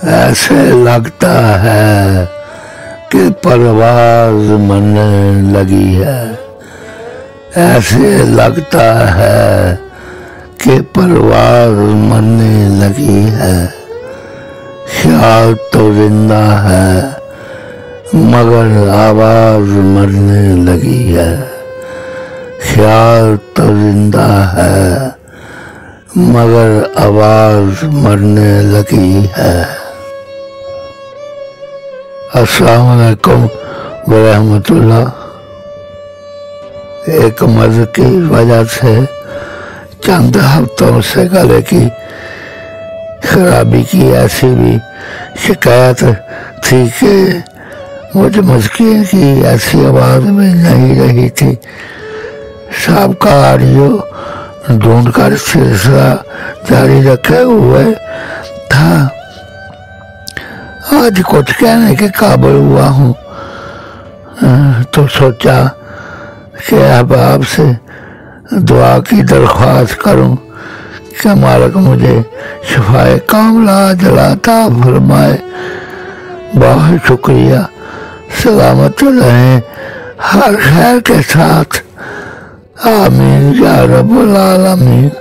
ऐसे लगता है कि परवाज़ मरने लगी है। ऐसे लगता है कि परवाज़ मरने लगी है। ख्याल तो जिंदा है मगर आवाज़ मरने लगी है। ख्याल तो जिंदा है मगर आवाज़ मरने लगी है। अस्सलाम वालेकुम वरहमतुल्लाह। एक मर्ज़ की वजह से चंद हफ्तों से गले की खराबी की ऐसी भी शिकायत थी कि मुझे मस्किन की ऐसी आवाज़ में नहीं रही थी। सबका ऑडियो ढूंढ कर सिलसिला जारी रखे हुए था। आज कुछ कहने के काबिल हुआ हूँ तो सोचा कि अब आपसे दुआ की दरख्वास्त करूँ कि मालिक मुझे शिफाए कामला जलाता फरमाए। बहुत शुक्रिया। सलामत रहें हर खैर के साथ। आमीन या रब्बुल आलमीन।